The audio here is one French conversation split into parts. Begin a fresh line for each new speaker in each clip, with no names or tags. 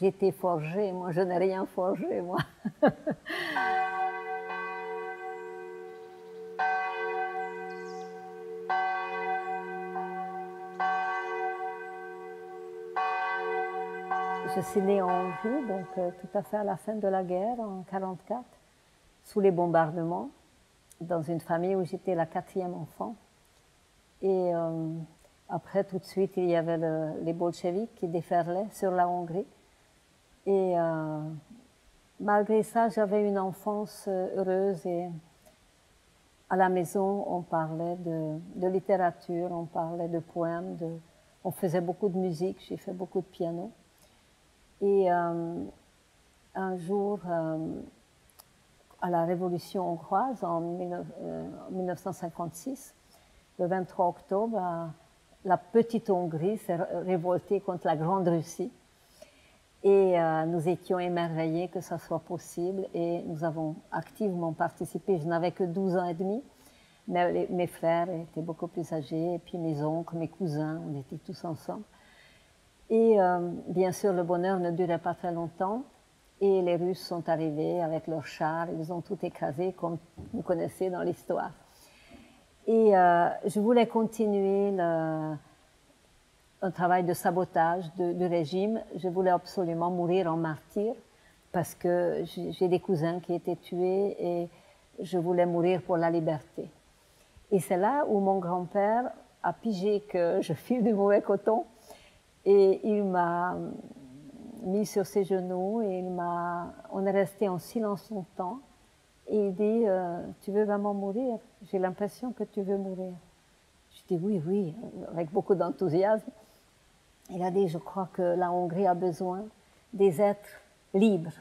J'ai été forgée, moi je n'ai rien forgé, moi. Je suis née en Hongrie, donc tout à fait à la fin de la guerre, en 1944, sous les bombardements, dans une famille où j'étais la 4e enfant. Et après, tout de suite, il y avait les bolcheviks qui déferlaient sur la Hongrie. Et malgré ça, j'avais une enfance heureuse et à la maison, on parlait de littérature, on parlait de poèmes, on faisait beaucoup de musique, j'ai fait beaucoup de piano. Et un jour, à la Révolution hongroise, en 1956, le 23 octobre, la petite Hongrie s'est révoltée contre la Grande Russie. Et nous étions émerveillés que ça soit possible et nous avons activement participé. Je n'avais que 12 ans et demi, mais mes frères étaient beaucoup plus âgés, et puis mes oncles, mes cousins, on était tous ensemble. Et bien sûr, le bonheur ne durait pas très longtemps et les Russes sont arrivés avec leurs chars, ils ont tout écrasé comme vous connaissez dans l'histoire. Et je voulais continuer un travail de sabotage du régime. Je voulais absolument mourir en martyr parce que j'ai des cousins qui étaient tués et je voulais mourir pour la liberté. Et c'est là où mon grand-père a pigé que je file du mauvais coton et il m'a mis sur ses genoux et on est resté en silence longtemps et il dit tu veux vraiment mourir? J'ai l'impression que tu veux mourir. Je dis oui, oui, avec beaucoup d'enthousiasme. Il a dit, je crois que la Hongrie a besoin des êtres libres,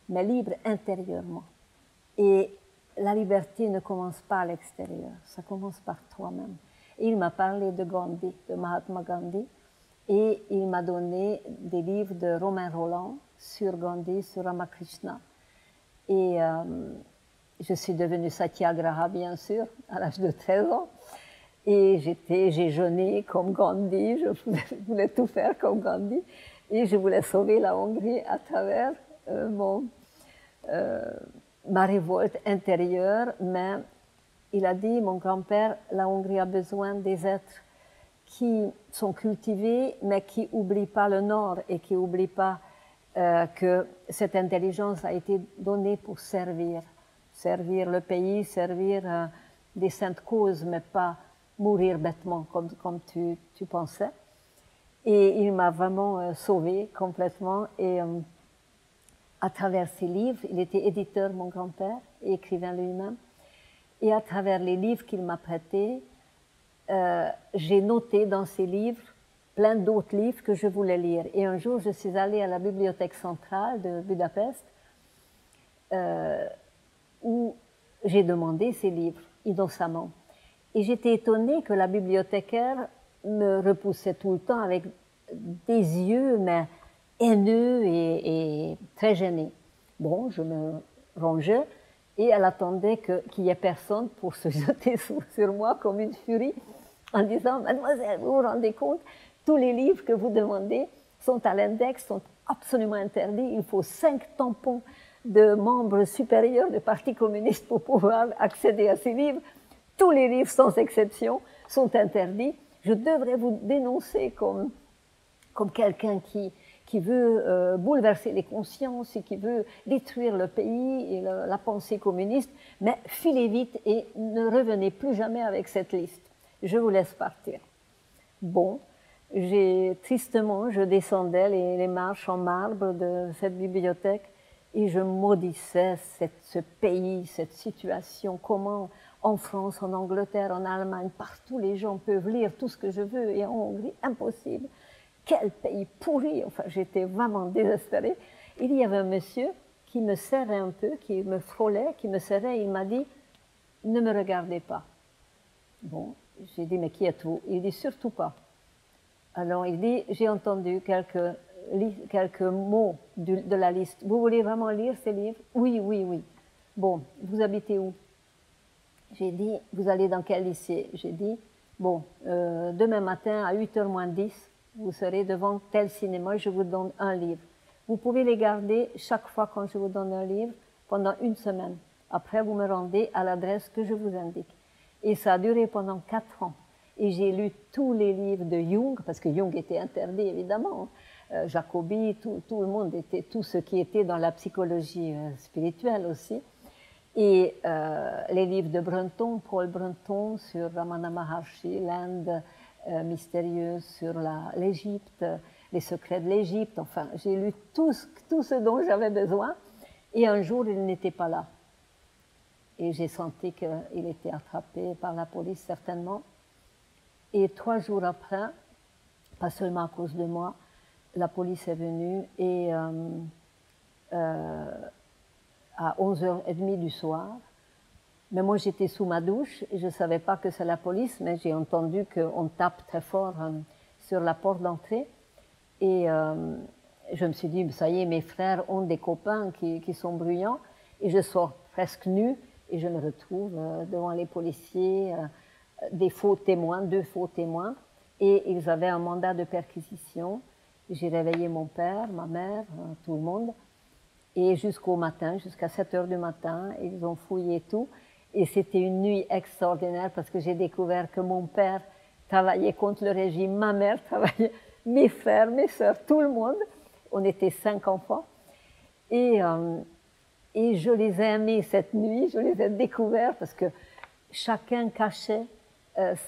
mais libres intérieurement. Et la liberté ne commence pas à l'extérieur, ça commence par toi-même. Et il m'a parlé de Gandhi, de Mahatma Gandhi, et il m'a donné des livres de Romain Rolland sur Gandhi, sur Ramakrishna. Et je suis devenue Satyagraha, bien sûr, à l'âge de 13 ans. Et j'ai jeûné comme Gandhi, je voulais tout faire comme Gandhi, et je voulais sauver la Hongrie à travers ma révolte intérieure. Mais il a dit, mon grand-père, la Hongrie a besoin des êtres qui sont cultivés, mais qui n'oublient pas le Nord et qui n'oublient pas que cette intelligence a été donnée pour servir le pays, servir des saintes causes, mais pas mourir bêtement comme tu pensais. Et il m'a vraiment sauvée complètement. Et à travers ses livres, il était éditeur, mon grand-père, et écrivain lui-même. Et à travers les livres qu'il m'a prêtés, j'ai noté dans ces livres plein d'autres livres que je voulais lire. Et un jour, je suis allée à la bibliothèque centrale de Budapest, où j'ai demandé ces livres innocemment. Et j'étais étonnée que la bibliothécaire me repoussait tout le temps avec des yeux, mais haineux et très gênés. Bon, je me rangeais et elle attendait qu'il n'y ait personne pour se jeter sur moi comme une furie en disant « Mademoiselle, vous vous rendez compte, tous les livres que vous demandez sont à l'index, sont absolument interdits. Il faut 5 tampons de membres supérieurs du Parti communiste pour pouvoir accéder à ces livres. Tous les livres, sans exception, sont interdits. Je devrais vous dénoncer comme quelqu'un qui veut bouleverser les consciences et qui veut détruire le pays et la pensée communiste. Mais filez vite et ne revenez plus jamais avec cette liste. Je vous laisse partir. » Bon, tristement, je descendais les marches en marbre de cette bibliothèque et je maudissais ce pays, cette situation, comment en France, en Angleterre, en Allemagne, partout les gens peuvent lire tout ce que je veux et en Hongrie, impossible. Quel pays pourri! Enfin, j'étais vraiment désespérée. Il y avait un monsieur qui me serrait un peu, qui me frôlait, qui me serrait, et il m'a dit « Ne me regardez pas. » Bon, j'ai dit « Mais qui êtes-vous » Il dit « Surtout pas. » Alors il dit « J'ai entendu quelques mots de la liste. Vous voulez vraiment lire ces livres? » Oui, oui, oui. Bon, vous habitez où? J'ai dit « Vous allez dans quel lycée ?» J'ai dit « Bon, demain matin à 8h moins 10, vous serez devant tel cinéma, je vous donne un livre. Vous pouvez les garder chaque fois quand je vous donne un livre pendant une semaine. Après, vous me rendez à l'adresse que je vous indique. Et ça a duré pendant 4 ans. Et j'ai lu tous les livres de Jung, parce que Jung était interdit, évidemment. Jacobi, tout le monde était, tout ce qui était dans la psychologie spirituelle aussi. Et les livres de Brunton, Paul Brunton, sur Ramana Maharshi, l'Inde mystérieuse, sur l'Égypte, les secrets de l'Égypte. Enfin, j'ai lu tout ce dont j'avais besoin. Et un jour, il n'était pas là. Et j'ai senti qu'il était attrapé par la police, certainement. Et 3 jours après, pas seulement à cause de moi, la police est venue et à 11h30 du soir, mais moi j'étais sous ma douche et je ne savais pas que c'est la police, mais j'ai entendu qu'on tape très fort sur la porte d'entrée. Et je me suis dit, ça y est, mes frères ont des copains qui sont bruyants. Et je sors presque nue et je me retrouve devant les policiers, des faux témoins, 2 faux témoins. Et ils avaient un mandat de perquisition. J'ai réveillé mon père, ma mère, tout le monde. Et jusqu'au matin, jusqu'à 7h du matin, ils ont fouillé tout. Et c'était une nuit extraordinaire parce que j'ai découvert que mon père travaillait contre le régime, ma mère travaillait, mes frères, mes sœurs, tout le monde. On était 5 enfants. Et je les ai aimés cette nuit, je les ai découverts parce que chacun cachait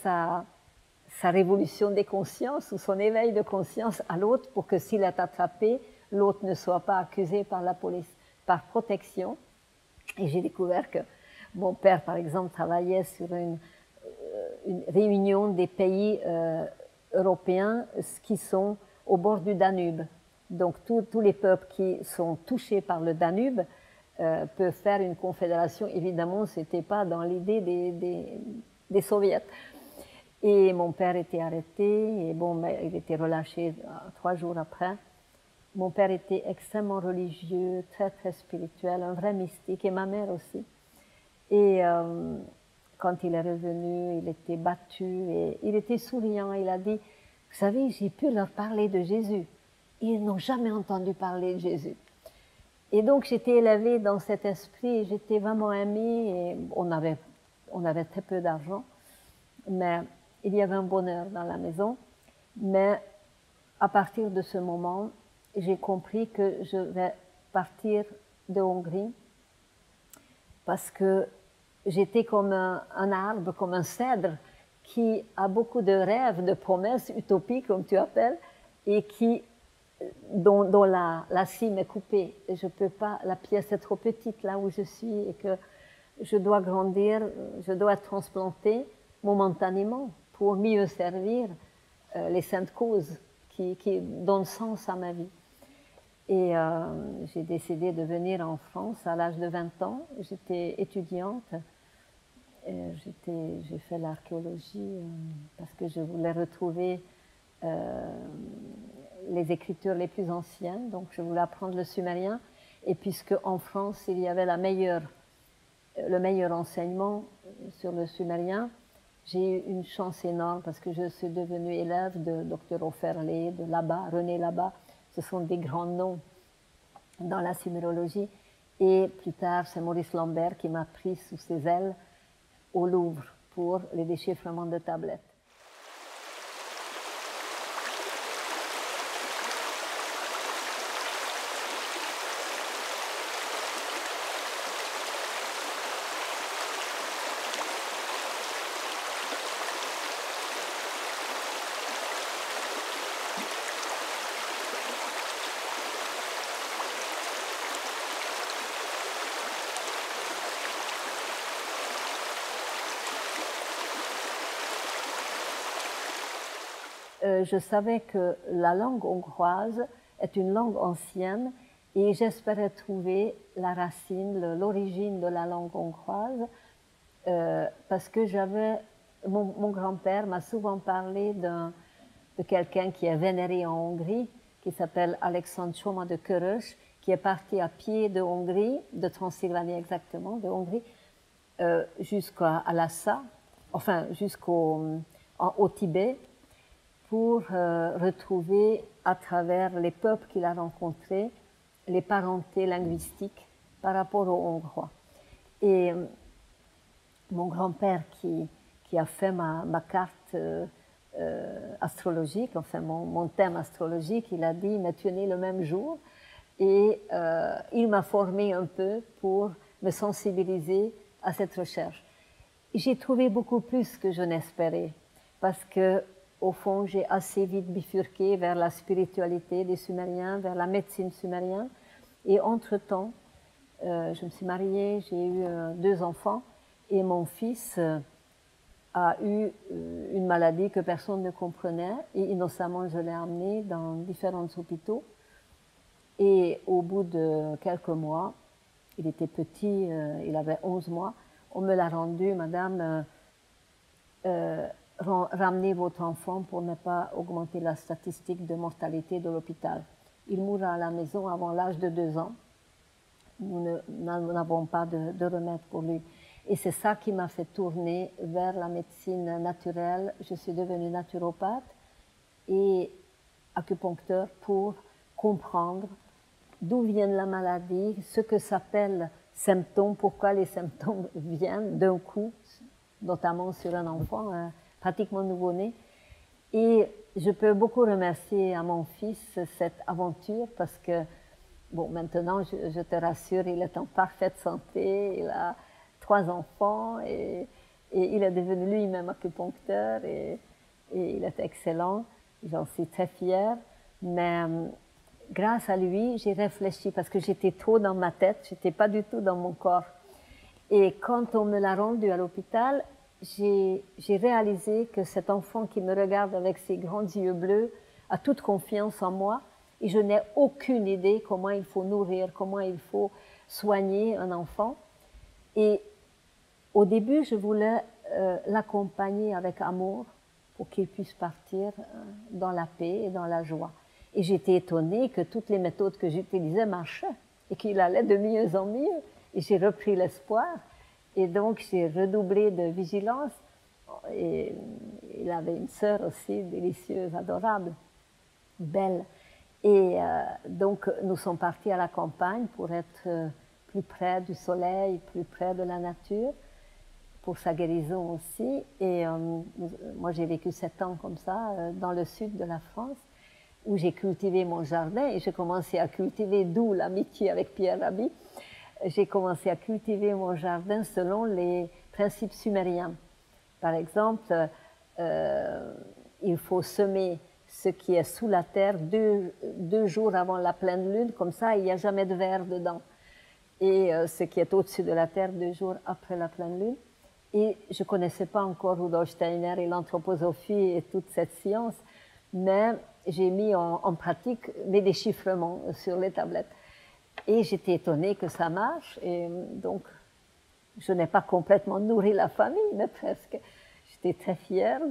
sa révolution des consciences ou son éveil de conscience à l'autre pour que s'il est attrapé, l'autre ne soit pas accusé par la police, par protection. Et j'ai découvert que mon père, par exemple, travaillait sur une réunion des pays européens qui sont au bord du Danube. Donc tous les peuples qui sont touchés par le Danube peuvent faire une confédération. Évidemment, ce n'était pas dans l'idée des soviets. Et mon père était arrêté, et bon, il était relâché 3 jours après. Mon père était extrêmement religieux, très très spirituel, un vrai mystique, et ma mère aussi. Et quand il est revenu, il était battu, et il était souriant. Il a dit, vous savez, j'ai pu leur parler de Jésus. Ils n'ont jamais entendu parler de Jésus. Et donc j'étais élevée dans cet esprit, j'étais vraiment aimée, et on avait très peu d'argent, mais il y avait un bonheur dans la maison. Mais à partir de ce moment, j'ai compris que je vais partir de Hongrie parce que j'étais comme un arbre, comme un cèdre qui a beaucoup de rêves, de promesses utopiques, comme tu appelles, et dont la cime est coupée. Et je peux pas, la pièce est trop petite là où je suis et que je dois grandir, je dois être transplantée momentanément pour mieux servir les saintes causes qui donnent sens à ma vie. Et j'ai décidé de venir en France à l'âge de 20 ans. J'étais étudiante. J'ai fait l'archéologie parce que je voulais retrouver les écritures les plus anciennes. Donc je voulais apprendre le sumérien. Et puisque en France, il y avait le meilleur enseignement sur le sumérien, j'ai eu une chance énorme parce que je suis devenue élève de Dr Offerlé, de Labat, René Labat. Ce sont des grands noms dans la sumérologie. Et plus tard, c'est Maurice Lambert qui m'a pris sous ses ailes au Louvre pour les déchiffrements de tablettes. Je savais que la langue hongroise est une langue ancienne et j'espérais trouver la racine, l'origine de la langue hongroise parce que mon grand-père m'a souvent parlé de quelqu'un qui est vénéré en Hongrie, qui s'appelle Alexandre Csoma de Körös, qui est parti à pied de Hongrie, de Transylvanie exactement, de Hongrie, jusqu'à Lhasa, enfin jusqu'au Tibet, pour retrouver à travers les peuples qu'il a rencontrés les parentés linguistiques par rapport aux Hongrois. Et mon grand-père qui a fait ma carte astrologique, enfin mon thème astrologique, il a dit « mais tu es né le même jour ». Et il m'a formé un peu pour me sensibiliser à cette recherche. J'ai trouvé beaucoup plus que je n'espérais, parce que au fond, j'ai assez vite bifurqué vers la spiritualité des Sumériens, vers la médecine sumérienne. Et entre-temps, je me suis mariée, j'ai eu 2 enfants, et mon fils a eu une maladie que personne ne comprenait, et innocemment, je l'ai amené dans différents hôpitaux. Et au bout de quelques mois, il était petit, il avait 11 mois, on me l'a rendu, madame, ramenez votre enfant pour ne pas augmenter la statistique de mortalité de l'hôpital. Il mourra à la maison avant l'âge de 2 ans. Nous n'avons pas de remède pour lui. Et c'est ça qui m'a fait tourner vers la médecine naturelle. Je suis devenue naturopathe et acupuncteur pour comprendre d'où vient la maladie, ce que s'appelle symptômes, pourquoi les symptômes viennent d'un coup, notamment sur un enfant pratiquement nouveau-né. Et je peux beaucoup remercier à mon fils cette aventure parce que, bon, maintenant, je te rassure, il est en parfaite santé, il a 3 enfants et il est devenu lui-même acupuncteur et il est excellent. J'en suis très fière, mais grâce à lui, j'ai réfléchi parce que j'étais trop dans ma tête, j'étais pas du tout dans mon corps. Et quand on me l'a rendu à l'hôpital, j'ai réalisé que cet enfant qui me regarde avec ses grands yeux bleus a toute confiance en moi et je n'ai aucune idée comment il faut nourrir, comment il faut soigner un enfant. Et au début, je voulais l'accompagner avec amour pour qu'il puisse partir dans la paix et dans la joie. Et j'étais étonnée que toutes les méthodes que j'utilisais marchaient et qu'il allait de mieux en mieux. Et j'ai repris l'espoir. Et donc, j'ai redoublé de vigilance. Et il avait une sœur aussi, délicieuse, adorable, belle. Et donc, nous sommes partis à la campagne pour être plus près du soleil, plus près de la nature, pour sa guérison aussi. Et moi, j'ai vécu 7 ans comme ça, dans le sud de la France, où j'ai cultivé mon jardin. Et j'ai commencé à cultiver, d'où l'amitié avec Pierre Rabhi. J'ai commencé à cultiver mon jardin selon les principes sumériens. Par exemple, il faut semer ce qui est sous la terre 2 jours avant la pleine lune, comme ça il n'y a jamais de verre dedans. Et ce qui est au-dessus de la terre 2 jours après la pleine lune. Et je ne connaissais pas encore Rudolf Steiner et l'anthroposophie et toute cette science, mais j'ai mis en pratique mes déchiffrements sur les tablettes. Et j'étais étonnée que ça marche. Et donc, je n'ai pas complètement nourri la famille, mais presque. J'étais très fière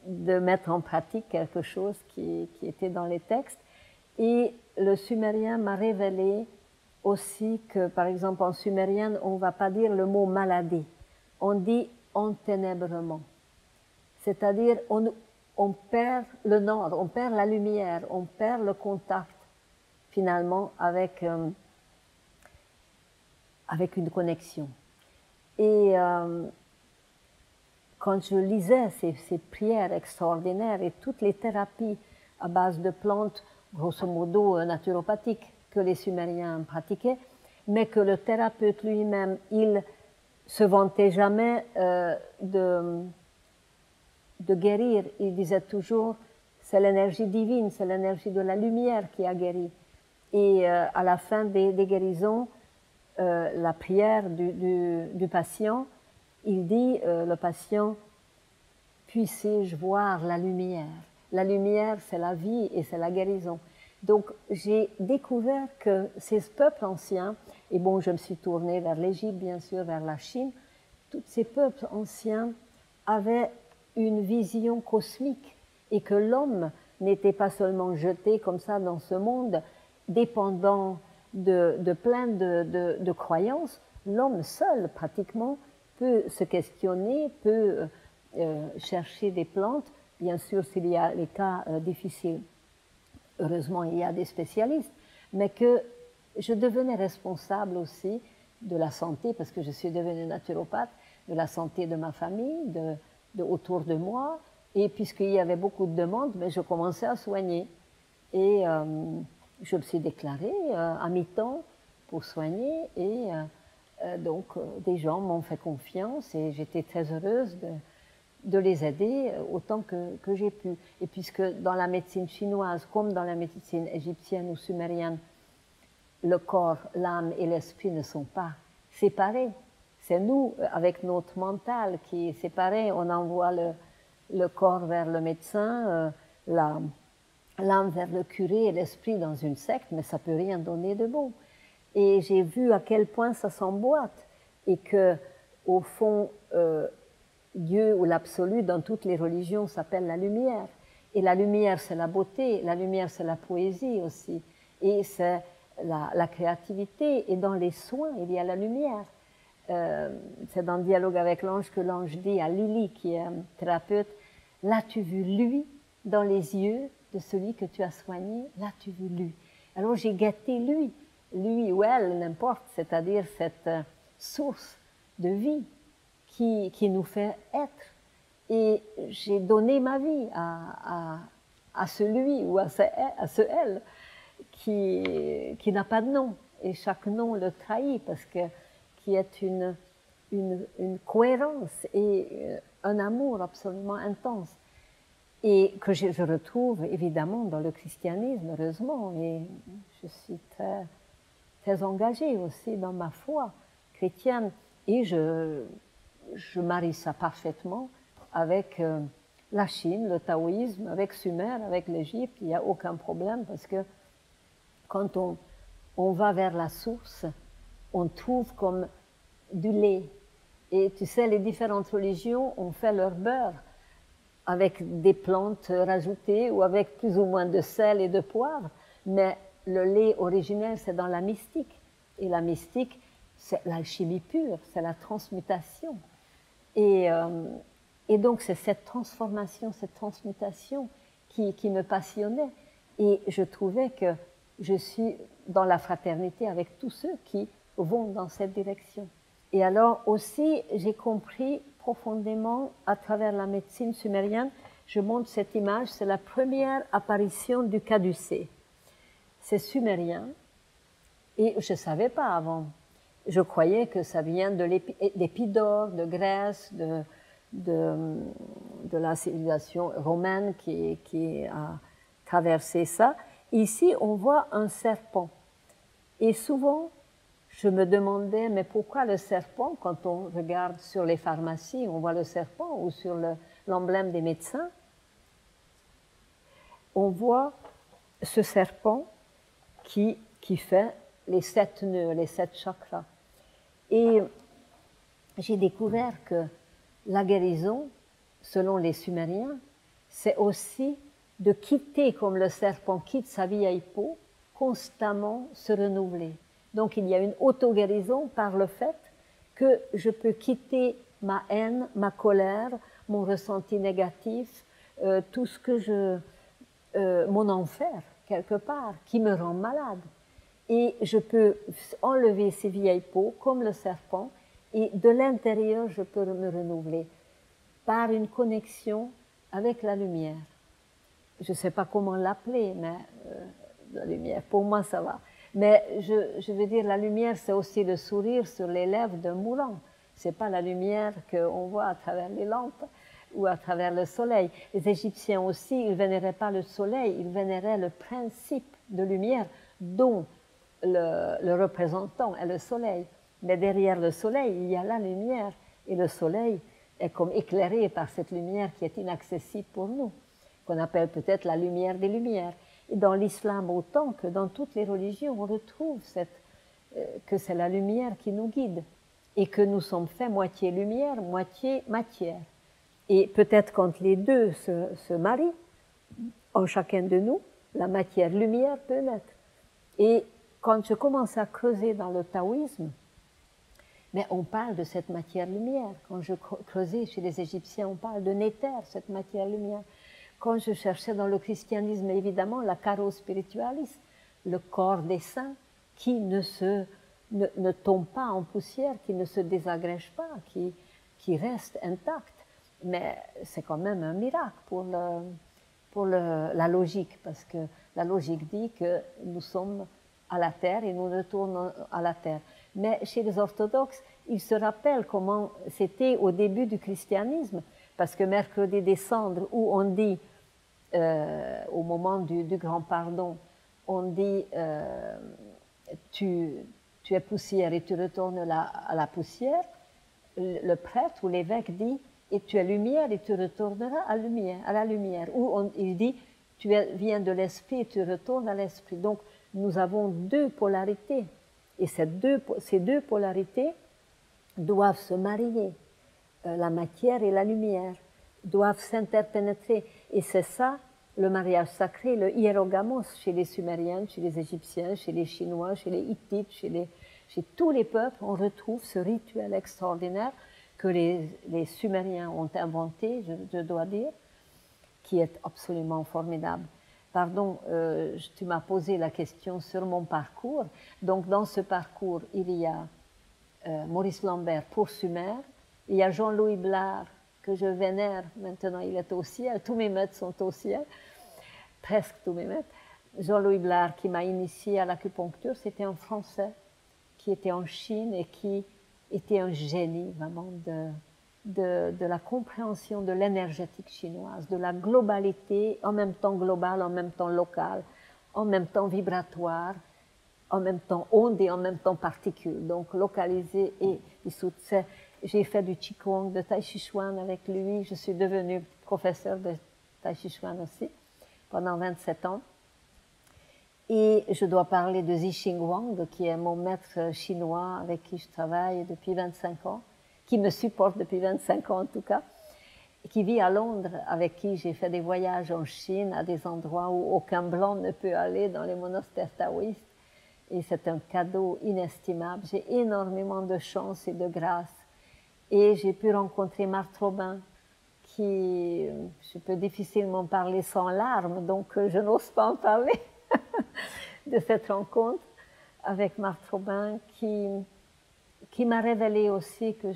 de mettre en pratique quelque chose qui était dans les textes. Et le sumérien m'a révélé aussi que, par exemple, en sumérien, on ne va pas dire le mot maladie. On dit enténèbrement. C'est-à-dire, on perd le nord, on perd la lumière, on perd le contact finalement avec une connexion. Et quand je lisais ces prières extraordinaires et toutes les thérapies à base de plantes, grosso modo naturopathiques, que les Sumériens pratiquaient, mais que le thérapeute lui-même, il se vantait jamais de guérir. Il disait toujours, c'est l'énergie divine, c'est l'énergie de la lumière qui a guéri. Et à la fin des guérisons, la prière du patient, il dit, le patient, puisse-je voir la lumière. La lumière, c'est la vie et c'est la guérison. Donc, j'ai découvert que ces peuples anciens, et bon, je me suis tournée vers l'Égypte, bien sûr, vers la Chine, tous ces peuples anciens avaient une vision cosmique et que l'homme n'était pas seulement jeté comme ça dans ce monde, dépendant de plein de croyances. L'homme seul, pratiquement, peut se questionner, peut chercher des plantes, bien sûr s'il y a les cas difficiles. heureusement il y a des spécialistes, mais que je devenais responsable aussi de la santé, parce que je suis devenue naturopathe, de la santé de ma famille, autour de moi, et puisqu'il y avait beaucoup de demandes, mais je commençais à soigner. Et je me suis déclarée à mi-temps pour soigner, et donc des gens m'ont fait confiance, et j'étais très heureuse de les aider autant que j'ai pu. Et puisque dans la médecine chinoise, comme dans la médecine égyptienne ou sumérienne, le corps, l'âme et l'esprit ne sont pas séparés. C'est nous, avec notre mental, qui est séparé. On envoie le corps vers le médecin, l'âme vers le curé et l'esprit dans une secte, mais ça ne peut rien donner de bon. Et j'ai vu à quel point ça s'emboîte, et que, au fond, Dieu ou l'absolu dans toutes les religions s'appelle la lumière. Et la lumière, c'est la beauté, la lumière, c'est la poésie aussi. Et c'est la créativité. Et dans les soins, il y a la lumière. C'est dans le dialogue avec l'ange que l'ange dit à Lily, qui est thérapeute, « L'as-tu vu lui dans les yeux de celui que tu as soigné? L'as-tu vu lui ?» Alors j'ai guetté lui ou elle, n'importe, c'est-à-dire cette source de vie qui nous fait être. Et j'ai donné ma vie à celui ou à ce elle qui n'a pas de nom. Et chaque nom le trahit, parce que qui est une cohérence et un amour absolument intense. Et que je retrouve évidemment dans le christianisme, heureusement. Et je suis très, très engagée aussi dans ma foi chrétienne. Et je marie ça parfaitement avec la Chine, le taoïsme, avec Sumer, avec l'Égypte. Il n'y a aucun problème, parce que quand on va vers la source, on trouve comme du lait. Et tu sais, les différentes religions ont fait leur beurre avec des plantes rajoutées ou avec plus ou moins de sel et de poivre, mais le lait originel, c'est dans la mystique. Et la mystique, c'est l'alchimie pure, c'est la transmutation. Et donc, c'est cette transformation, cette transmutation qui me passionnait. Et je trouvais que je suis dans la fraternité avec tous ceux qui vont dans cette direction. Et alors aussi, j'ai compris profondément à travers la médecine sumérienne, je montre cette image, c'est la première apparition du caducée. C'est sumérien, et je ne savais pas avant. Je croyais que ça vient de l'Épidore, de Grèce, de la civilisation romaine qui a traversé ça. Ici, on voit un serpent. Et souvent, je me demandais, mais pourquoi le serpent, quand on regarde sur les pharmacies, on voit le serpent, ou sur l'emblème des médecins, on voit ce serpent qui fait les 7 nœuds, les 7 chakras. Et j'ai découvert que la guérison, selon les Sumériens, c'est aussi de quitter, comme le serpent quitte sa vieille peau, constamment se renouveler. Donc il y a une auto-guérison par le fait que je peux quitter ma haine, ma colère, mon ressenti négatif, tout ce que mon enfer, quelque part, qui me rend malade. Et je peux enlever ces vieilles peaux, comme le serpent, et de l'intérieur, je peux me renouveler par une connexion avec la lumière. Je ne sais pas comment l'appeler, mais la lumière, pour moi, ça va. Mais je veux dire, la lumière, c'est aussi le sourire sur les lèvres d'un mourant. Ce n'est pas la lumière qu'on voit à travers les lampes ou à travers le soleil. Les Égyptiens aussi, ils ne vénéraient pas le soleil, ils vénéraient le principe de lumière dont le représentant est le soleil. Mais derrière le soleil, il y a la lumière. Et le soleil est comme éclairé par cette lumière qui est inaccessible pour nous, qu'on appelle peut-être la lumière des lumières. Et dans l'islam autant que dans toutes les religions, on retrouve que c'est la lumière qui nous guide et que nous sommes faits moitié lumière, moitié matière. Et peut-être quand les deux se marient, en chacun de nous, la matière-lumière peut naître. Et quand je commence à creuser dans le taoïsme, mais on parle de cette matière-lumière. Quand je creusais chez les Égyptiens, on parle de néther, cette matière-lumière. quand je cherchais dans le christianisme, évidemment, la caro spiritualis, le corps des saints, qui ne tombe pas en poussière, qui ne se désagrège pas, qui reste intact. Mais c'est quand même un miracle pour la logique, parce que la logique dit que nous sommes à la terre et nous retournons à la terre. Mais chez les orthodoxes, ils se rappellent comment c'était au début du christianisme, parce que mercredi des cendres, où on dit, au moment du grand pardon, on dit tu es poussière et tu retournes à la poussière, le prêtre ou l'évêque dit et tu es lumière et tu retourneras à la lumière. Ou il dit tu viens de l'esprit et tu retournes à l'esprit. Donc nous avons deux polarités et ces deux polarités doivent se marier. La matière et la lumière doivent s'interpénétrer. Et c'est ça le mariage sacré, le hierogamos chez les Sumériens, chez les Égyptiens, chez les Chinois, chez les Hittites, chez tous les peuples, on retrouve ce rituel extraordinaire que les Sumériens ont inventé, je dois dire, qui est absolument formidable. Pardon, tu m'as posé la question sur mon parcours. Donc dans ce parcours, il y a Maurice Lambert pour Sumer, il y a Jean-Louis Blard, que je vénère, maintenant il est au ciel, tous mes maîtres sont au ciel, presque tous mes maîtres. Jean-Louis Blard qui m'a initié à l'acupuncture, c'était un Français qui était en Chine et qui était un génie vraiment de la compréhension de l'énergétique chinoise, de la globalité, en même temps globale, en même temps locale, en même temps vibratoire, en même temps onde et en même temps particule, donc localisé et dissoute. J'ai fait du Qigong, de Tai Chi Chuan avec lui, je suis devenue professeure de Tai Chi Chuan aussi, pendant 27 ans. Et je dois parler de Zixing Wang, qui est mon maître chinois avec qui je travaille depuis 25 ans, qui me supporte depuis 25 ans en tout cas, qui vit à Londres, avec qui j'ai fait des voyages en Chine, à des endroits où aucun blanc ne peut aller, dans les monastères taoïstes. Et c'est un cadeau inestimable. J'ai énormément de chance et de grâce. Et j'ai pu rencontrer Marthe Robin, qui, je peux difficilement parler sans larmes, donc je n'ose pas en parler de cette rencontre avec Marthe Robin, qui m'a révélé aussi que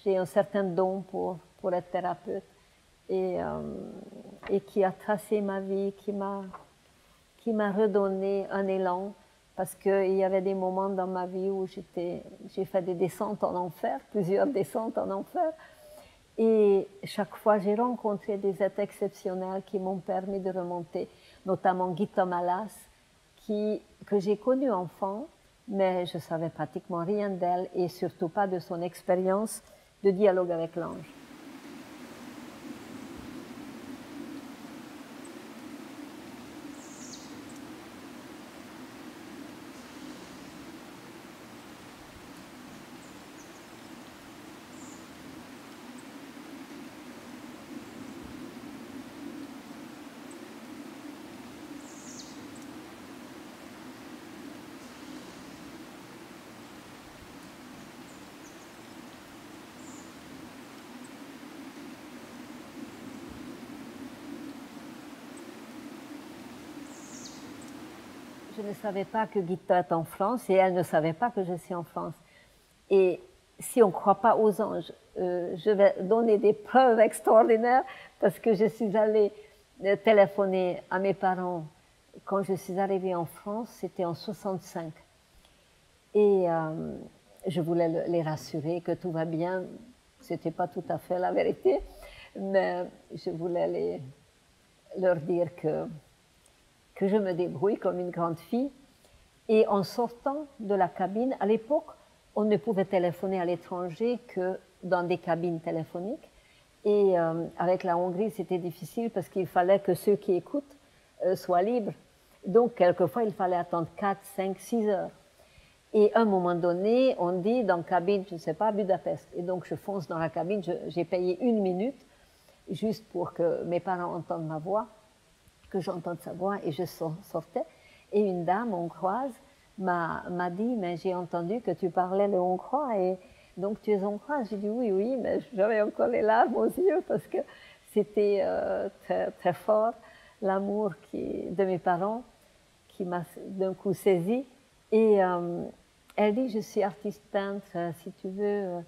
j'ai un certain don pour être thérapeute et qui a tracé ma vie, qui m'a redonné un élan. Parce qu'il y avait des moments dans ma vie où j'ai fait des descentes en enfer, plusieurs descentes en enfer. Et chaque fois, j'ai rencontré des êtres exceptionnels qui m'ont permis de remonter, notamment Gita Malas, que j'ai connue enfant, mais je ne savais pratiquement rien d'elle et surtout pas de son expérience de dialogue avec l'ange. Je ne savais pas que Gita est en France et elle ne savait pas que je suis en France. Et si on ne croit pas aux anges, je vais donner des preuves extraordinaires parce que je suis allée téléphoner à mes parents quand je suis arrivée en France, c'était en 65. Et je voulais les rassurer que tout va bien. Ce n'était pas tout à fait la vérité, mais je voulais leur dire que je me débrouille comme une grande fille. Et en sortant de la cabine, à l'époque, on ne pouvait téléphoner à l'étranger que dans des cabines téléphoniques. Et avec la Hongrie, c'était difficile parce qu'il fallait que ceux qui écoutent soient libres. Donc, quelquefois, il fallait attendre 4, 5, 6 heures. Et à un moment donné, on dit dans la cabine, je ne sais pas, Budapest. Et donc, je fonce dans la cabine, j'ai payé 1 minute, juste pour que mes parents entendent ma voix, que j'entende sa voix, et je sortais. Et une dame hongroise m'a dit, mais j'ai entendu que tu parlais le hongrois, et donc tu es hongroise. J'ai dit oui, mais j'avais encore les larmes aux yeux, parce que C'était très, très fort, l'amour de mes parents qui m'a d'un coup saisie. Et elle dit, je suis artiste peintre, si tu veux,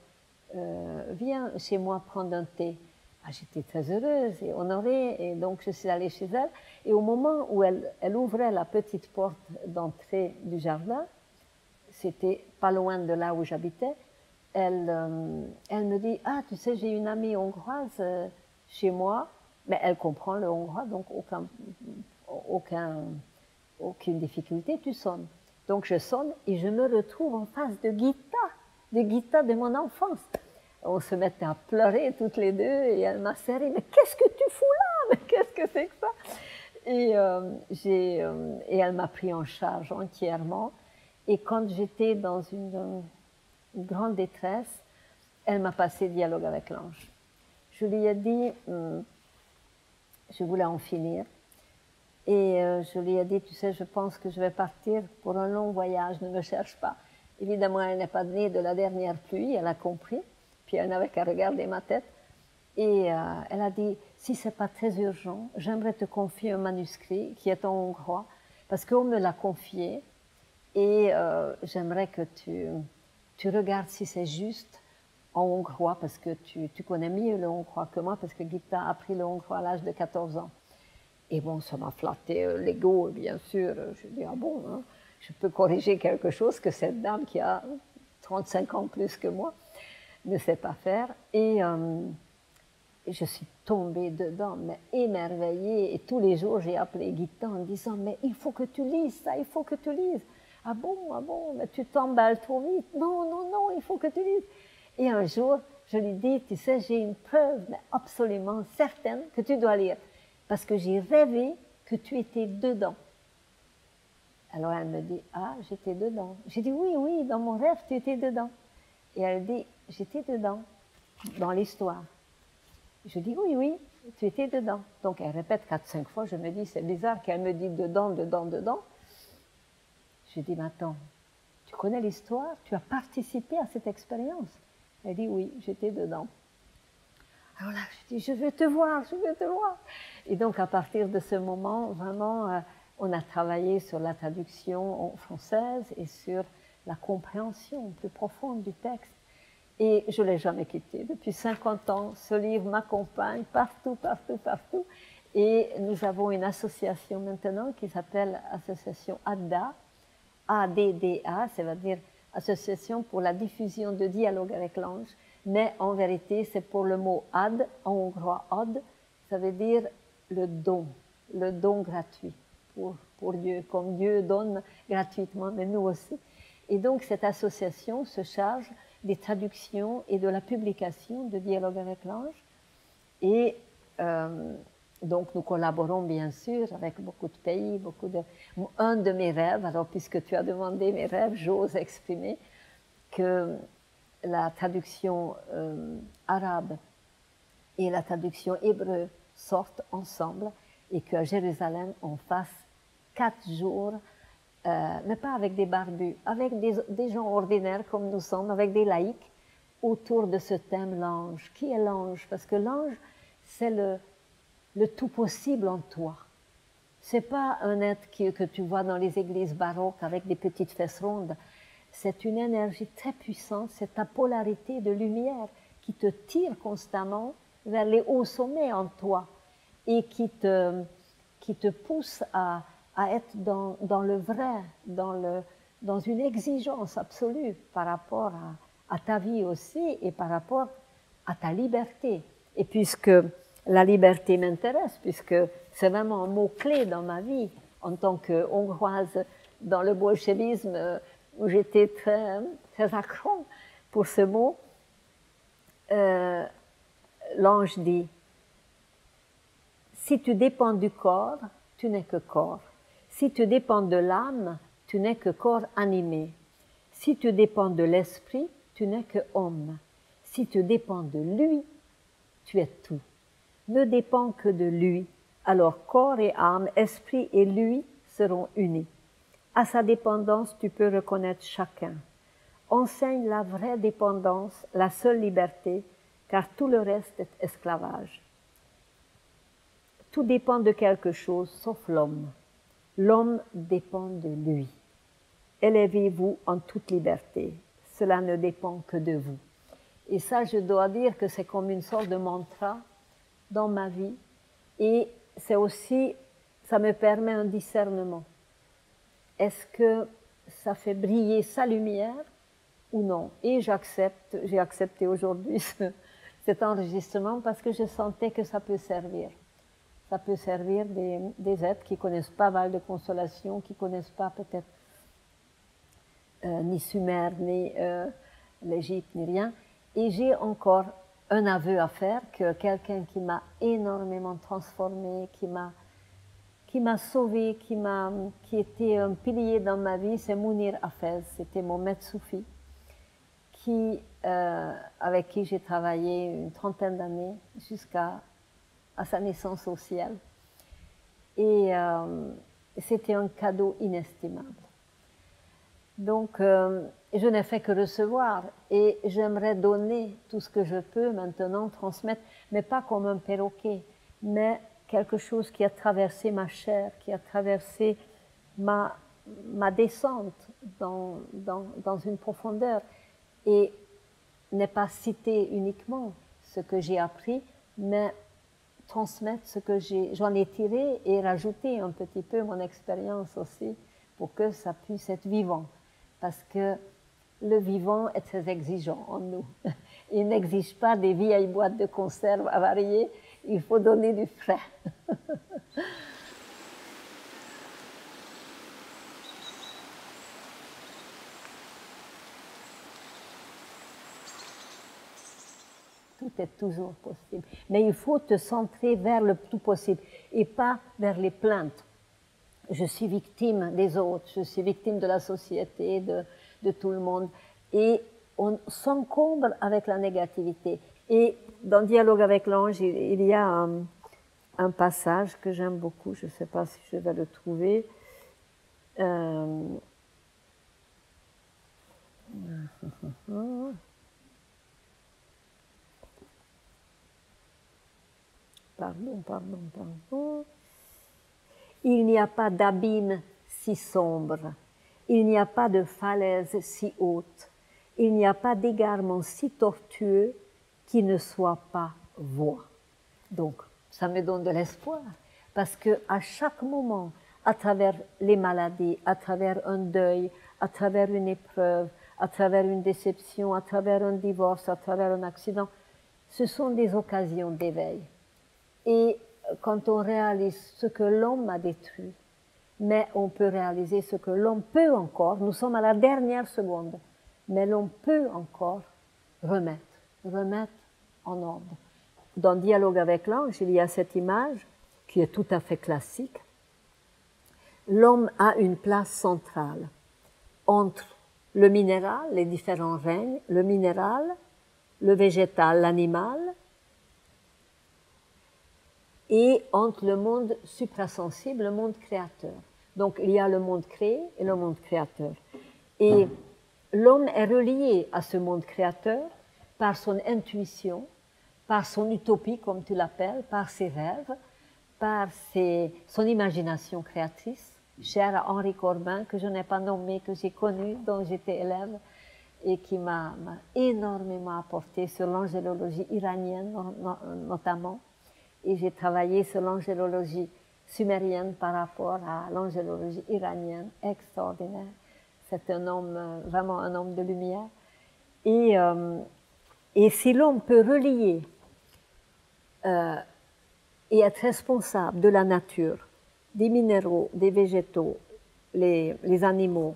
viens chez moi prendre un thé. Ah, j'étais très heureuse et honorée, et donc je suis allée chez elle. Et au moment où elle ouvrait la petite porte d'entrée du jardin, c'était pas loin de là où j'habitais, elle me dit, ah, tu sais, j'ai une amie hongroise chez moi, mais elle comprend le hongrois, donc aucune difficulté, tu sonnes. Donc je sonne et je me retrouve en face de Gita de mon enfance. On se mettait à pleurer toutes les deux et elle m'a serré, mais qu'est-ce que tu fous là? Mais qu'est-ce que c'est que ça? Et elle m'a pris en charge entièrement. Et quand j'étais dans une grande détresse, elle m'a passé dialogue avec l'ange. Je lui ai dit, je voulais en finir. Et je lui ai dit, tu sais, je pense que je vais partir pour un long voyage, ne me cherche pas. Évidemment, elle n'est pas née de la dernière pluie, elle a compris. Puis elle n'avait qu'à regarder ma tête. Et elle a dit, si ce n'est pas très urgent, j'aimerais te confier un manuscrit qui est en hongrois, parce qu'on me l'a confié, et j'aimerais que tu regardes si c'est juste en hongrois, parce que tu connais mieux le hongrois que moi, parce que Gita a appris le hongrois à l'âge de 14 ans. Et bon, ça m'a flatté l'ego, bien sûr. Je dis, ah bon, hein, je peux corriger quelque chose que cette dame qui a 35 ans plus que moi ne sait pas faire. Et je suis tombée dedans, mais émerveillée. Et tous les jours, j'ai appelé Gita en disant, mais il faut que tu lises ça, il faut que tu lises. Ah bon, mais tu t'emballes trop vite. Non, non, non, il faut que tu lises. Et un jour, je lui dis, tu sais, j'ai une preuve, mais absolument certaine, que tu dois lire. Parce que j'ai rêvé que tu étais dedans. Alors elle me dit, ah, j'étais dedans. J'ai dit, oui, oui, dans mon rêve, tu étais dedans. Et elle dit, j'étais dedans, dans l'histoire. Je dis, oui, oui, tu étais dedans. Donc elle répète 4-5 fois, je me dis, c'est bizarre qu'elle me dise dedans, dedans, dedans. Je dis, mais attends, tu connais l'histoire, tu as participé à cette expérience. Elle dit, oui, j'étais dedans. Alors là, je dis, je veux te voir, je veux te voir. Et donc, à partir de ce moment, vraiment, on a travaillé sur la traduction française et sur la compréhension plus profonde du texte. Et je ne l'ai jamais quitté. Depuis 50 ans, ce livre m'accompagne partout, partout, partout. Et nous avons une association maintenant qui s'appelle Association ADDA, ADDA, c'est-à-dire Association pour la diffusion de dialogue avec l'ange. Mais en vérité, c'est pour le mot ad, en hongrois ad, ça veut dire le don gratuit pour Dieu, comme Dieu donne gratuitement, mais nous aussi. Et donc cette association se charge des traductions et de la publication de Dialogue avec l'ange. Et donc nous collaborons bien sûr avec beaucoup de pays, Un de mes rêves, alors puisque tu as demandé mes rêves, j'ose exprimer que la traduction arabe et la traduction hébreu sortent ensemble et qu'à Jérusalem, on fasse 4 jours, mais pas avec des barbus, avec des gens ordinaires comme nous sommes, avec des laïcs, autour de ce thème, l'ange. Qui est l'ange? Parce que l'ange, c'est le tout possible en toi. Ce n'est pas un être que tu vois dans les églises baroques avec des petites fesses rondes. C'est une énergie très puissante, c'est ta polarité de lumière qui te tire constamment vers les hauts sommets en toi et qui te pousse à être dans le vrai, dans une exigence absolue par rapport à ta vie aussi et par rapport à ta liberté. Et puisque la liberté m'intéresse, puisque c'est vraiment un mot-clé dans ma vie en tant que hongroise dans le bolchevisme, où j'étais très, très accro pour ce mot, l'ange dit, si tu dépends du corps, tu n'es que corps. Si tu dépends de l'âme, tu n'es que corps animé. Si tu dépends de l'esprit, tu n'es que homme. Si tu dépends de lui, tu es tout. Ne dépends que de lui. Alors corps et âme, esprit et lui seront unis. À sa dépendance, tu peux reconnaître chacun. Enseigne la vraie dépendance, la seule liberté, car tout le reste est esclavage. tout dépend de quelque chose sauf l'homme. L'homme dépend de lui. Élevez-vous en toute liberté. Cela ne dépend que de vous. Et ça, je dois dire que c'est comme une sorte de mantra dans ma vie. Et c'est aussi, ça me permet un discernement. Est-ce que ça fait briller sa lumière ou non? Et j'ai accepté aujourd'hui cet enregistrement parce que je sentais que ça peut servir. Ça peut servir des êtres qui ne connaissent pas Val de Consolation, qui ne connaissent pas peut-être ni Sumer, ni l'Égypte, ni rien. Et j'ai encore un aveu à faire, que quelqu'un qui m'a énormément transformée, qui m'a sauvée, qui était un pilier dans ma vie, c'est Mounir Hafez. C'était mon maître soufi, avec qui j'ai travaillé une trentaine d'années jusqu'à sa naissance au ciel. Et c'était un cadeau inestimable. Donc, je n'ai fait que recevoir et j'aimerais donner tout ce que je peux maintenant, transmettre, mais pas comme un perroquet, mais quelque chose qui a traversé ma chair, qui a traversé ma descente dans une profondeur et n'est pas citer uniquement ce que j'ai appris, mais transmettre ce que j'en ai tiré et rajouter un petit peu mon expérience aussi pour que ça puisse être vivant. Parce que le vivant est très exigeant en nous. Il n'exige pas des vieilles boîtes de conserve avariées, il faut donner du frais. Tout est toujours possible. Mais il faut te centrer vers le tout possible et pas vers les plaintes. Je suis victime des autres, je suis victime de la société, de tout le monde. Et on s'encombre avec la négativité. Et dans Dialogue avec l'ange, il y a un passage que j'aime beaucoup, je ne sais pas si je vais le trouver. Pardon. Il n'y a pas d'abîme si sombre, il n'y a pas de falaise si haute, il n'y a pas d'égarement si tortueux qui ne soit pas voie. Donc, ça me donne de l'espoir, parce qu'à chaque moment, à travers les maladies, à travers un deuil, à travers une épreuve, à travers une déception, à travers un divorce, à travers un accident, ce sont des occasions d'éveil. Et quand on réalise ce que l'homme a détruit, mais on peut réaliser ce que l'homme peut encore, nous sommes à la dernière seconde, mais l'homme peut encore remettre en ordre. Dans Dialogue avec l'ange, il y a cette image qui est tout à fait classique. L'homme a une place centrale entre le minéral, les différents règnes, le minéral, le végétal, l'animal, et entre le monde suprasensible, le monde créateur. Donc il y a le monde créé et le monde créateur. Et l'homme est relié à ce monde créateur par son intuition, par son utopie, comme tu l'appelles, par ses rêves, par son imagination créatrice, chère à Henri Corbin, que je n'ai pas nommé, que j'ai connu, dont j'étais élève, et qui m'a énormément apporté sur l'angélologie iranienne notamment. Et j'ai travaillé sur l'angélologie sumérienne par rapport à l'angélologie iranienne, extraordinaire. C'est un homme, vraiment un homme de lumière. Et si l'homme peut relier et être responsable de la nature, des minéraux, des végétaux, les animaux,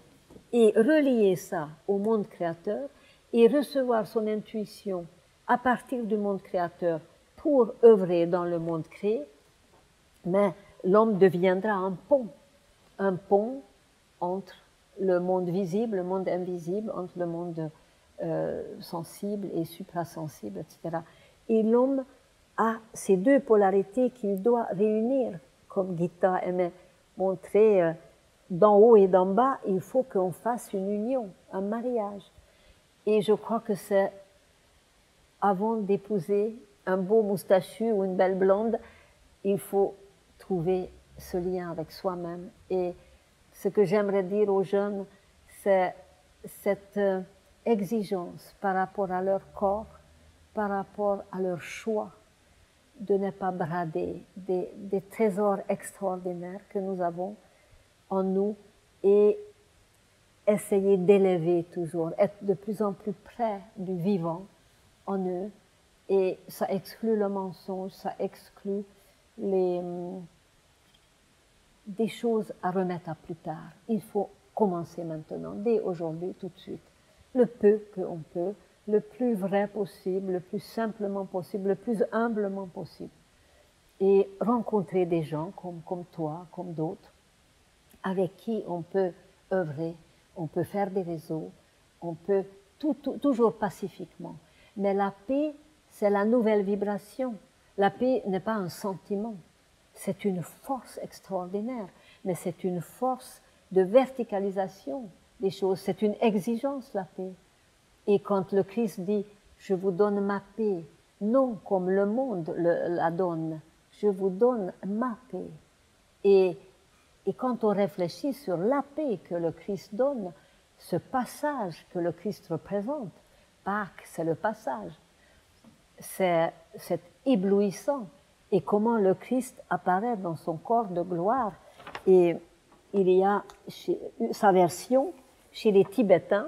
et relier ça au monde créateur, et recevoir son intuition à partir du monde créateur, pour œuvrer dans le monde créé, mais l'homme deviendra un pont entre le monde visible, le monde invisible, entre le monde sensible et suprasensible, etc. Et l'homme a ces deux polarités qu'il doit réunir, comme Gita aimait montrer d'en haut et d'en bas, il faut qu'on fasse une union, un mariage. Et je crois que c'est avant d'épouser un beau moustachu ou une belle blonde, il faut trouver ce lien avec soi-même. Et ce que j'aimerais dire aux jeunes, c'est cette exigence par rapport à leur corps, par rapport à leur choix, de ne pas brader des trésors extraordinaires que nous avons en nous et essayer d'élever toujours, être de plus en plus près du vivant en eux. Et ça exclut le mensonge, ça exclut des choses à remettre à plus tard. Il faut commencer maintenant, dès aujourd'hui, tout de suite. Le peu qu'on peut, le plus vrai possible, le plus simplement possible, le plus humblement possible. Et rencontrer des gens comme toi, comme d'autres, avec qui on peut œuvrer, on peut faire des réseaux, on peut toujours pacifiquement. Mais la paix, c'est la nouvelle vibration. La paix n'est pas un sentiment, c'est une force extraordinaire, mais c'est une force de verticalisation des choses, c'est une exigence, la paix. Et quand le Christ dit « je vous donne ma paix », non comme le monde la donne, je vous donne ma paix. Et quand on réfléchit sur la paix que le Christ donne, ce passage que le Christ représente, Pâques, c'est le passage, c'est éblouissant. Et comment le Christ apparaît dans son corps de gloire. Et il y a sa version chez les Tibétains,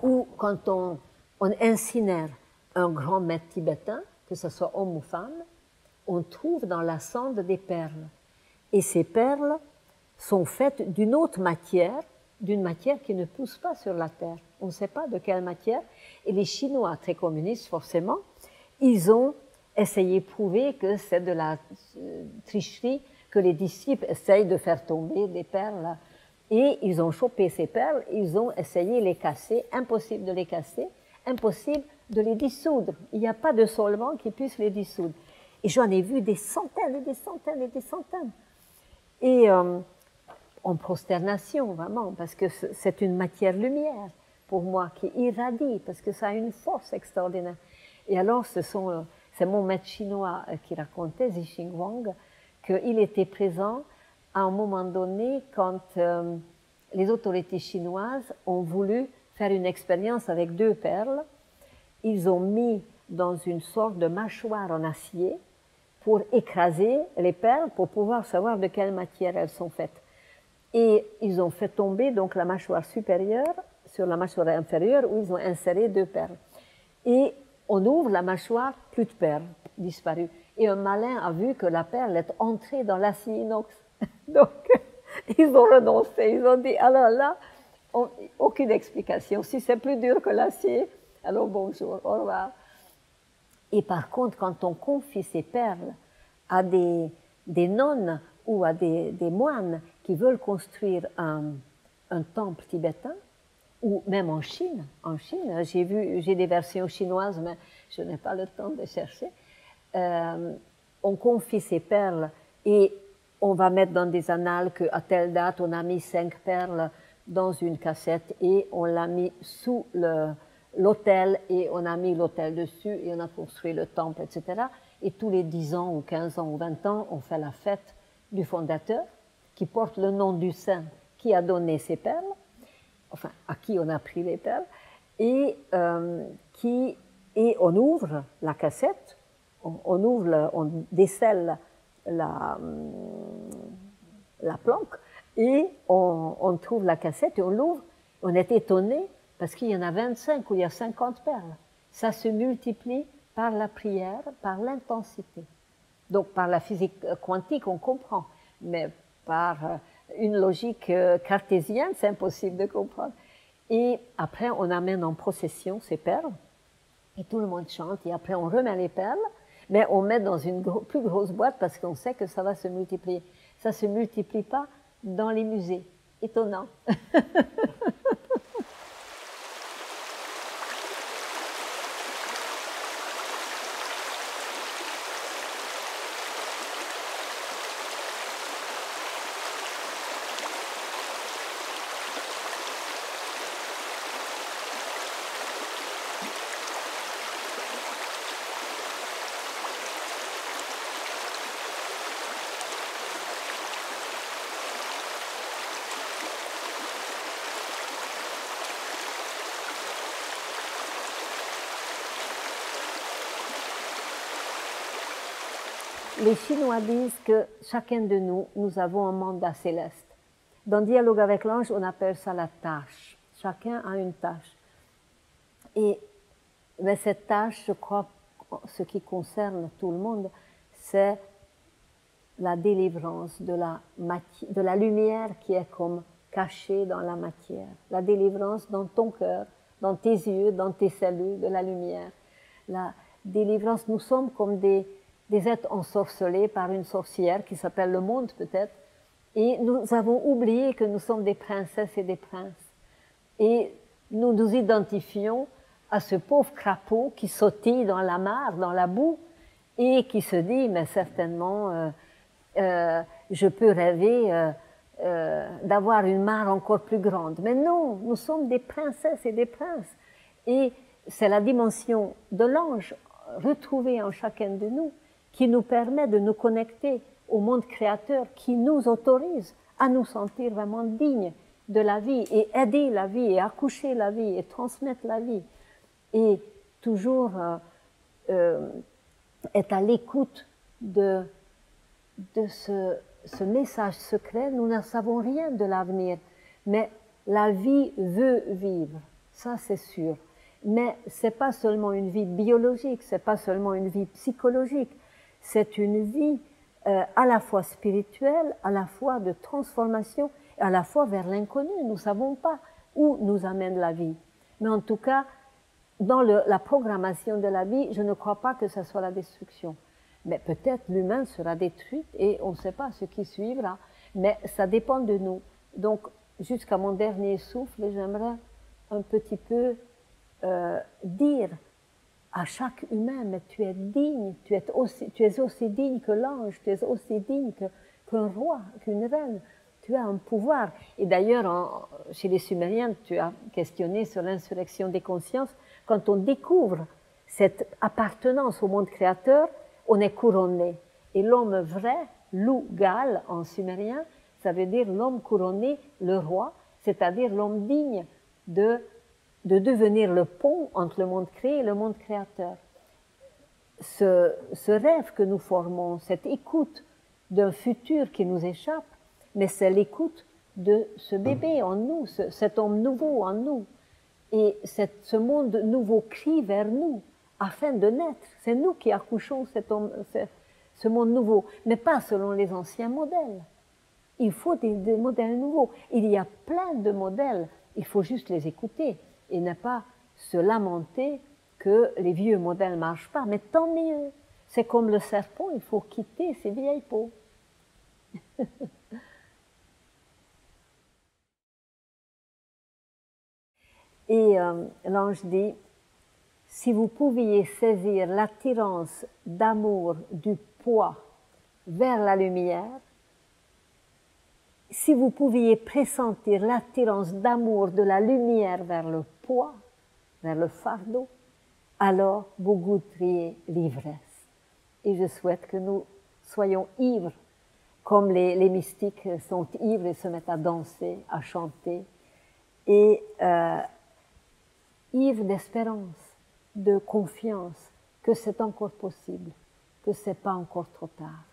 où quand on incinère un grand maître tibétain, que ce soit homme ou femme, on trouve dans la cendre des perles. Et ces perles sont faites d'une autre matière, d'une matière qui ne pousse pas sur la terre. On ne sait pas de quelle matière. Et les Chinois, très communistes forcément, ils ont essayé de prouver que c'est de la tricherie, que les disciples essayent de faire tomber des perles. Et ils ont chopé ces perles, ils ont essayé de les casser, impossible de les casser, impossible de les dissoudre. Il n'y a pas de solvant qui puisse les dissoudre. Et j'en ai vu des centaines et des centaines et des centaines. Et en prosternation, vraiment, parce que c'est une matière-lumière, pour moi, qui irradie, parce que ça a une force extraordinaire. Et alors, c'est mon maître chinois qui racontait, Zixing Wang, qu'il était présent à un moment donné quand les autorités chinoises ont voulu faire une expérience avec 2 perles. Ils ont mis dans une sorte de mâchoire en acier pour écraser les perles, pour pouvoir savoir de quelle matière elles sont faites. Et ils ont fait tomber donc la mâchoire supérieure sur la mâchoire inférieure où ils ont inséré 2 perles. Et on ouvre la mâchoire, plus de perles, disparues. Et un malin a vu que la perle est entrée dans l'acier inox. Donc, ils ont renoncé, ils ont dit, alors là, aucune explication. Si c'est plus dur que l'acier, alors bonjour, au revoir. Et par contre, quand on confie ces perles à des nonnes ou à des moines qui veulent construire un temple tibétain, ou même en Chine, j'ai des versions chinoises, mais je n'ai pas le temps de chercher, on confie ces perles et on va mettre dans des annales qu'à telle date, on a mis 5 perles dans une cassette et on l'a mis sous l'autel et on a mis l'autel dessus et on a construit le temple, etc. Et tous les 10 ans ou 15 ans ou 20 ans, on fait la fête du fondateur qui porte le nom du saint qui a donné ces perles, enfin, à qui on a pris les perles, et on ouvre la cassette, on décèle la planque, et on trouve la cassette et on l'ouvre. On est étonné parce qu'il y en a 25 ou il y a 50 perles. Ça se multiplie par la prière, par l'intensité. Donc par la physique quantique, on comprend, mais par une logique cartésienne, c'est impossible de comprendre. Et après, on amène en procession ces perles, et tout le monde chante, et après on remet les perles, mais on met dans une plus grosse boîte parce qu'on sait que ça va se multiplier. Ça ne se multiplie pas dans les musées. Étonnant. les Chinois disent que chacun de nous, nous avons un mandat céleste. Dans Dialogue avec l'ange, on appelle ça la tâche. Chacun a une tâche. Et mais cette tâche, je crois, ce qui concerne tout le monde, c'est la délivrance de la lumière qui est comme cachée dans la matière. La délivrance dans ton cœur, dans tes yeux, dans tes cellules, de la lumière. La délivrance, nous sommes comme des êtres ensorcelés par une sorcière qui s'appelle le monde peut-être, et nous avons oublié que nous sommes des princesses et des princes. Et nous nous identifions à ce pauvre crapaud qui sautille dans la mare, dans la boue, et qui se dit, mais certainement, je peux rêver d'avoir une mare encore plus grande. Mais non, nous sommes des princesses et des princes. Et c'est la dimension de l'ange retrouvée en chacun de nous qui nous permet de nous connecter au monde créateur, qui nous autorise à nous sentir vraiment dignes de la vie et aider la vie et accoucher la vie et transmettre la vie. Et toujours être à l'écoute de ce message secret. Nous ne savons rien de l'avenir, mais la vie veut vivre, ça c'est sûr. Mais ce n'est pas seulement une vie biologique, ce n'est pas seulement une vie psychologique, c'est une vie à la fois spirituelle, à la fois de transformation, et à la fois vers l'inconnu. Nous ne savons pas où nous amène la vie. Mais en tout cas, dans la programmation de la vie, je ne crois pas que ce soit la destruction. Mais peut-être l'humain sera détruit et on ne sait pas ce qui suivra. Mais ça dépend de nous. Donc, jusqu'à mon dernier souffle, j'aimerais un petit peu dire à chaque humain, mais tu es digne, tu es aussi digne que l'ange, tu es aussi digne qu'un roi, qu'une reine. Tu as un pouvoir. Et d'ailleurs, chez les Sumériens, tu as questionné sur l'insurrection des consciences. Quand on découvre cette appartenance au monde créateur, on est couronné. Et l'homme vrai, Lugal en sumérien, ça veut dire l'homme couronné, le roi, c'est-à-dire l'homme digne de devenir le pont entre le monde créé et le monde créateur. Ce rêve que nous formons, cette écoute d'un futur qui nous échappe, mais c'est l'écoute de ce bébé en nous, cet homme nouveau en nous. Et ce monde nouveau crie vers nous afin de naître. C'est nous qui accouchons ce monde nouveau, mais pas selon les anciens modèles. Il faut des modèles nouveaux. Il y a plein de modèles, il faut juste les écouter et ne pas se lamenter que les vieux modèles ne marchent pas. Mais tant mieux. C'est comme le serpent, il faut quitter ses vieilles peaux. Et l'ange dit, si vous pouviez saisir l'attirance d'amour du poids vers la lumière, si vous pouviez pressentir l'attirance d'amour de la lumière vers le poids, vers le fardeau, alors vous goûteriez l'ivresse. Et je souhaite que nous soyons ivres, comme les mystiques sont ivres et se mettent à danser, à chanter, et ivres d'espérance, de confiance que c'est encore possible, que ce n'est pas encore trop tard.